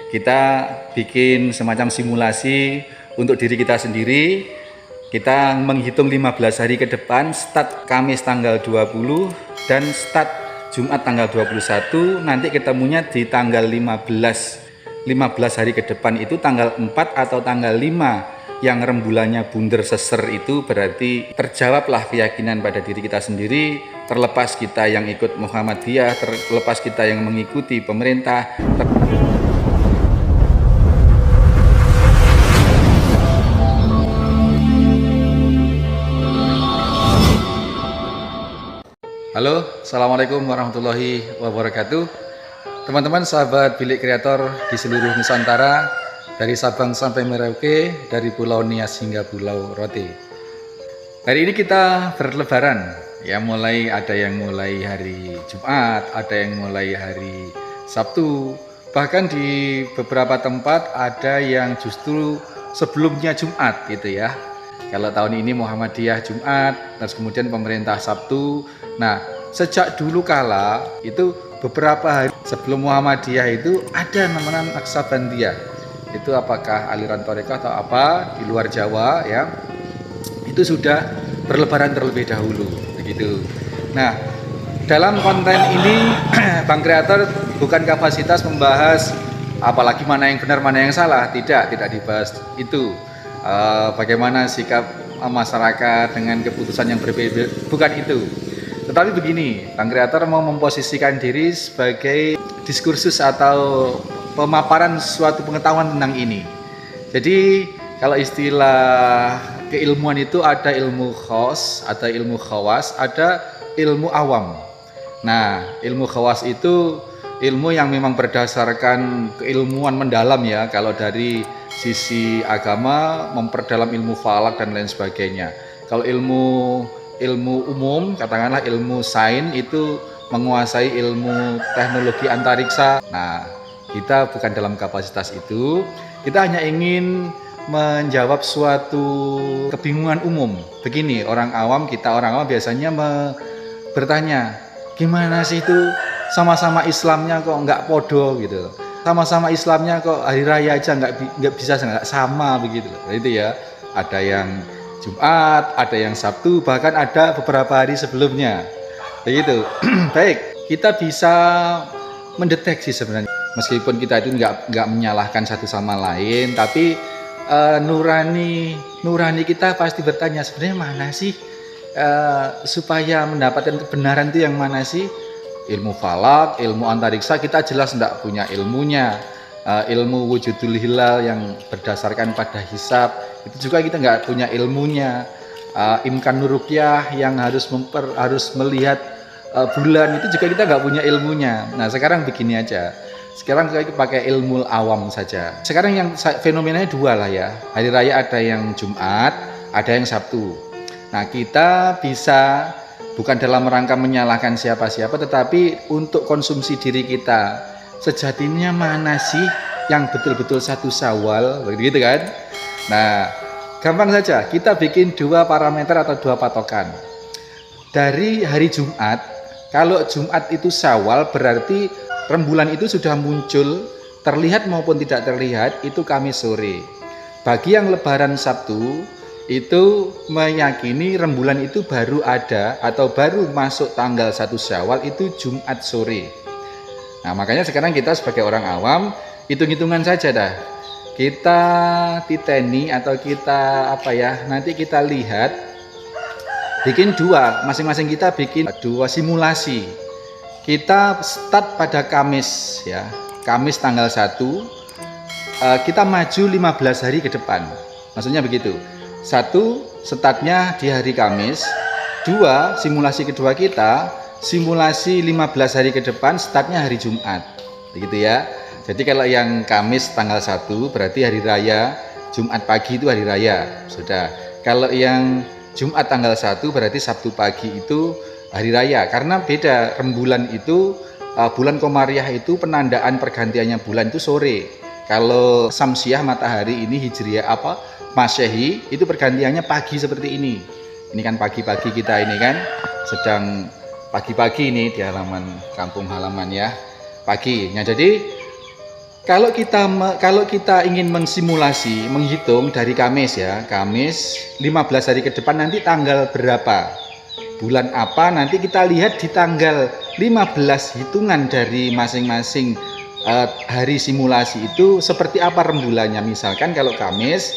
Kita bikin semacam simulasi untuk diri kita sendiri. Kita menghitung 15 hari ke depan, start Kamis tanggal 20 dan start Jumat tanggal 21. Nanti ketemunya di tanggal 15 hari ke depan itu tanggal 4 atau tanggal 5 yang rembulannya bunder seser. Itu berarti terjawablah keyakinan pada diri kita sendiri, terlepas kita yang ikut Muhammadiyah, terlepas kita yang mengikuti pemerintah. Halo, Assalamualaikum warahmatullahi wabarakatuh. Teman-teman sahabat Bilik Kreator di seluruh Nusantara, dari Sabang sampai Merauke, dari Pulau Nias hingga Pulau Rote. Hari ini kita berlebaran, ya, ada yang mulai hari Jumat, ada yang mulai hari Sabtu, bahkan di beberapa tempat ada yang justru sebelumnya Jumat gitu ya. Kalau tahun ini Muhammadiyah Jumat, terus kemudian pemerintah Sabtu. Nah, sejak dulu kala itu beberapa hari sebelum Muhammadiyah itu ada namanya Naksabandiyah. Itu apakah aliran Torekoh atau apa di luar Jawa ya, itu sudah berlebaran terlebih dahulu begitu. Nah, dalam konten ini Bang Kreator bukan kapasitas membahas apalagi mana yang benar mana yang salah, tidak dibahas itu. Bagaimana sikap masyarakat dengan keputusan yang berbeda, bukan itu. Tetapi begini, Bang Kreator mau memposisikan diri sebagai diskursus atau pemaparan suatu pengetahuan tentang ini. Jadi kalau istilah keilmuan itu ada ilmu khos, ada ilmu khawas, ada ilmu awam. Nah, ilmu khawas itu ilmu yang memang berdasarkan keilmuan mendalam ya. Kalau dari sisi agama memperdalam ilmu falak dan lain sebagainya. Kalau ilmu umum, katakanlah ilmu sains, itu menguasai ilmu teknologi antariksa. Nah, kita bukan dalam kapasitas itu. Kita hanya ingin menjawab suatu kebingungan umum. Begini, orang awam biasanya bertanya, gimana sih itu sama-sama Islamnya kok nggak podo gitu. Sama-sama Islamnya kok hari raya aja nggak bisa nggak sama begitu. Itu ya, ada yang Jumat, ada yang Sabtu, bahkan ada beberapa hari sebelumnya. Begitu. Baik, kita bisa mendeteksi sebenarnya. Meskipun kita itu nggak menyalahkan satu sama lain, tapi nurani kita pasti bertanya, sebenarnya mana sih supaya mendapatkan kebenaran itu yang mana sih? Ilmu falak, ilmu antariksa kita jelas tidak punya ilmunya. Ilmu wujudul hilal yang berdasarkan pada hisab itu juga kita nggak punya ilmunya. Imkan nurukyah yang harus melihat bulan itu juga kita nggak punya ilmunya. Nah, sekarang begini aja. Sekarang kita pakai ilmu awam saja. Sekarang yang fenomenanya dua lah ya. Hari raya ada yang Jumat, ada yang Sabtu. Nah, kita bisa bukan dalam rangka menyalahkan siapa-siapa, tetapi untuk konsumsi diri kita. Sejatinya mana sih yang betul-betul satu Syawal, begitu kan? Nah, gampang saja, kita bikin dua parameter atau dua patokan. Dari hari Jumat, kalau Jumat itu Syawal berarti rembulan itu sudah muncul, terlihat maupun tidak terlihat, itu Kamis sore. Bagi yang lebaran Sabtu, itu meyakini rembulan itu baru ada atau baru masuk tanggal 1 Syawal itu Jumat sore. Nah, makanya sekarang kita sebagai orang awam hitung-hitungan saja dah. Kita titeni atau kita nanti kita lihat bikin dua, masing-masing kita bikin dua simulasi. Kita start pada Kamis ya. Kamis tanggal 1, kita maju 15 hari ke depan. Maksudnya begitu. 1, startnya di hari Kamis. 2, simulasi kedua kita, simulasi 15 hari ke depan, startnya hari Jumat. Begitu ya. Jadi kalau yang Kamis tanggal 1 berarti hari raya, Jumat pagi itu hari raya. Sudah. Kalau yang Jumat tanggal 1 berarti Sabtu pagi itu hari raya. Karena beda, rembulan itu, bulan Komariah itu penandaan pergantiannya bulan itu sore. Kalau Samsiah matahari ini Hijriyah Masehi itu pergantiannya pagi seperti ini. Ini kan pagi-pagi kita ini kan sedang pagi-pagi ini di halaman kampung halaman ya, pagi. Nah, jadi kalau kita ingin mengsimulasi, menghitung dari Kamis ya, Kamis 15 hari ke depan nanti tanggal berapa, bulan apa, nanti kita lihat di tanggal 15 hitungan dari masing-masing hari simulasi itu seperti apa rembulannya. Misalkan kalau Kamis,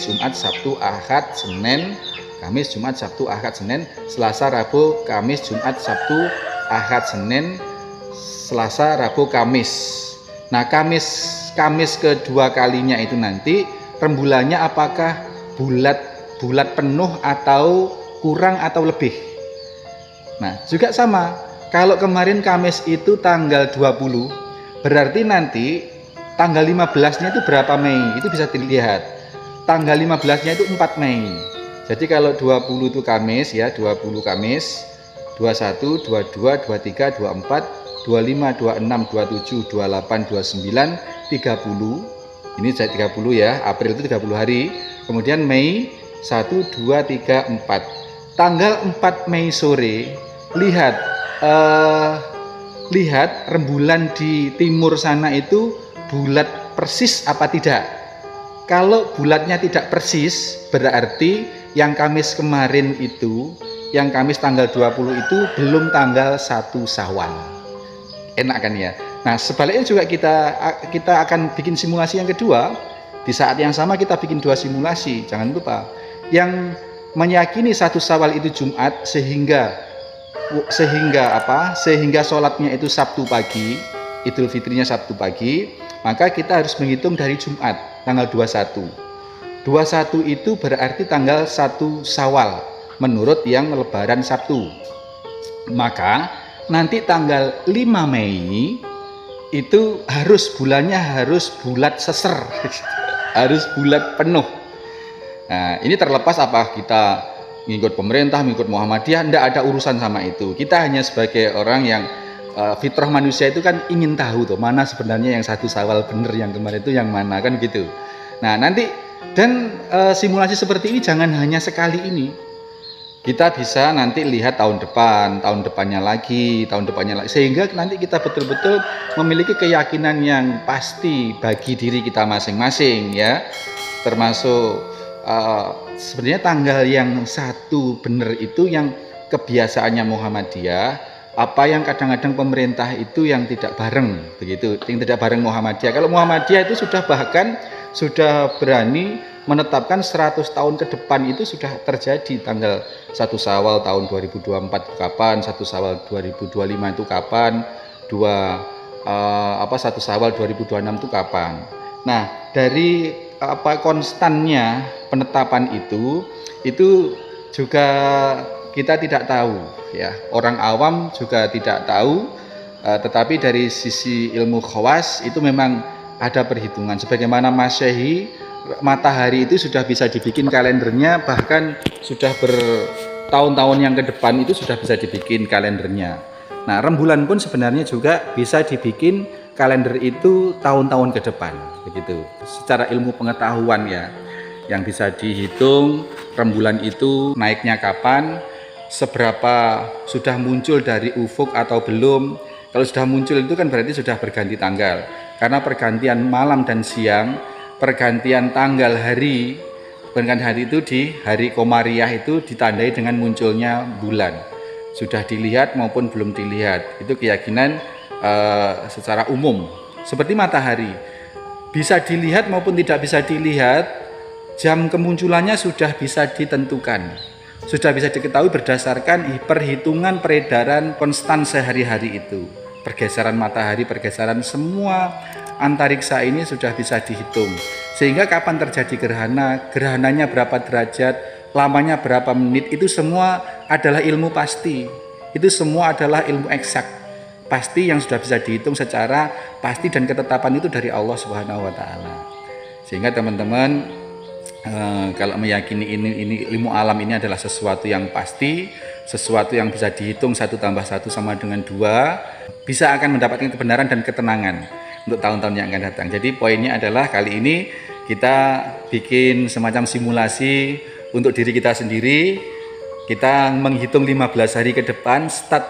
Jumat, Sabtu, Ahad, Senin, Kamis, Jumat, Sabtu, Ahad, Senin, Selasa, Rabu, Kamis, Jumat, Sabtu, Ahad, Senin, Selasa, Rabu, Kamis. Nah, Kamis kedua kalinya itu nanti rembulannya apakah bulat penuh atau kurang atau lebih. Nah, juga sama. Kalau kemarin Kamis itu tanggal 20, berarti nanti tanggal 15-nya itu berapa Mei? Itu bisa dilihat. Tanggal 15-nya itu 4 Mei. Jadi kalau 20 itu Kamis ya, 20 Kamis, 21, 22, 23, 24, 25, 26, 27, 28, 29, 30. Ini saya 30 ya, April itu 30 hari. Kemudian Mei 1, 2, 3, 4. Tanggal 4 Mei sore, lihat rembulan di timur sana itu bulat persis apa tidak. Kalau bulatnya tidak persis, berarti yang Kamis kemarin itu, yang Kamis tanggal 20 itu belum tanggal 1 Syawal. Enak kan ya? Nah, sebaliknya juga kita akan bikin simulasi yang kedua. Di saat yang sama kita bikin 2 simulasi. Jangan lupa, yang meyakini 1 Syawal itu Jumat sehingga sholatnya itu Sabtu pagi, Idul Fitrinya Sabtu pagi, maka kita harus menghitung dari Jumat tanggal 21. 21 itu berarti tanggal 1 Syawal menurut yang lebaran Sabtu. Maka nanti tanggal 5 Mei itu bulannya harus bulat seser, harus bulat penuh. Nah, ini terlepas apa kita mengikut pemerintah, mengikut Muhammadiyah, tidak ada urusan sama itu. Kita hanya sebagai orang yang fitrah manusia itu kan ingin tahu tuh mana sebenarnya yang 1 Syawal bener, yang kemarin itu yang mana kan gitu. Nah, nanti dan simulasi seperti ini jangan hanya sekali ini. Kita bisa nanti lihat tahun depan, tahun depannya lagi, sehingga nanti kita betul-betul memiliki keyakinan yang pasti bagi diri kita masing-masing ya. Termasuk sebenarnya tanggal yang 1 benar itu yang kebiasaannya Muhammadiyah, apa yang kadang-kadang pemerintah itu yang tidak bareng begitu, yang tidak bareng Muhammadiyah. Kalau Muhammadiyah itu sudah berani menetapkan 100 tahun ke depan itu sudah terjadi. Tanggal 1 Syawal tahun 2024 itu kapan, 1 Syawal 2025 itu kapan, 1 Syawal 2026 itu kapan. Nah, dari konstannya penetapan itu juga kita tidak tahu ya, orang awam juga tidak tahu, tetapi dari sisi ilmu khawas itu memang ada perhitungan. Sebagaimana Masehi, matahari itu sudah bisa dibikin kalendernya, bahkan sudah bertahun-tahun yang ke depan itu sudah bisa dibikin kalendernya. Nah, rembulan pun sebenarnya juga bisa dibikin kalender itu tahun-tahun ke depan begitu, secara ilmu pengetahuan ya, yang bisa dihitung rembulan itu naiknya kapan, seberapa sudah muncul dari ufuk atau belum. Kalau sudah muncul itu kan berarti sudah berganti tanggal, karena pergantian malam dan siang, pergantian tanggal hari, pergantian hari itu di hari Komariah itu ditandai dengan munculnya bulan, sudah dilihat maupun belum dilihat. Itu keyakinan secara umum. Seperti matahari, bisa dilihat maupun tidak bisa dilihat, jam kemunculannya sudah bisa ditentukan, sudah bisa diketahui berdasarkan perhitungan peredaran konstan sehari-hari itu. Pergeseran matahari, pergeseran semua antariksa ini sudah bisa dihitung, sehingga kapan terjadi gerhananya berapa derajat, lamanya berapa menit, itu semua adalah ilmu pasti. Itu semua adalah ilmu eksak pasti yang sudah bisa dihitung secara pasti, dan ketetapan itu dari Allah Subhanahu wa taala. Sehingga teman-teman, kalau meyakini ini ilmu alam ini adalah sesuatu yang pasti, sesuatu yang bisa dihitung 1 tambah 1 sama dengan 2, bisa akan mendapatkan kebenaran dan ketenangan untuk tahun-tahun yang akan datang. Jadi poinnya adalah kali ini kita bikin semacam simulasi untuk diri kita sendiri. Kita menghitung 15 hari ke depan, start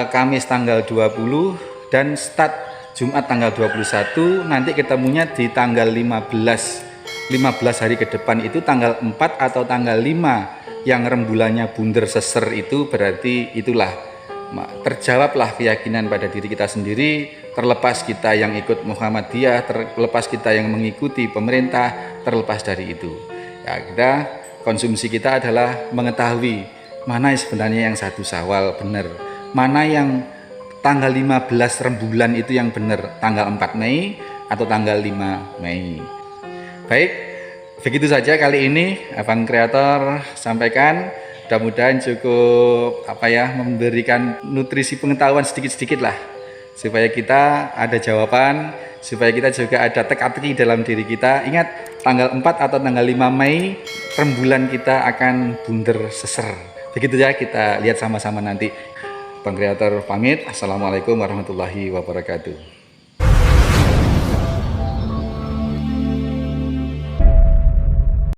Kamis tanggal 20 dan start Jumat tanggal 21, nanti ketemunya di tanggal 15 hari ke depan itu tanggal 4 atau tanggal 5 yang rembulannya bunder seser itu berarti itulah terjawablah keyakinan pada diri kita sendiri, terlepas kita yang ikut Muhammadiyah, terlepas kita yang mengikuti pemerintah, terlepas dari itu. Ya, konsumsi kita adalah mengetahui mana sebenarnya yang 1 Syawal benar, mana yang tanggal 15 rembulan itu yang benar, tanggal 4 Mei atau tanggal 5 Mei. Baik, begitu saja kali ini Abang Kreator sampaikan. Mudah-mudahan cukup memberikan nutrisi pengetahuan sedikit-sedikit lah, supaya kita ada jawaban, supaya kita juga ada teka-teki dalam diri kita. Ingat, tanggal 4 atau tanggal 5 Mei rembulan kita akan bunder seser. Begitu ya, kita lihat sama-sama nanti. Bang Kreator pamit. Assalamualaikum warahmatullahi wabarakatuh.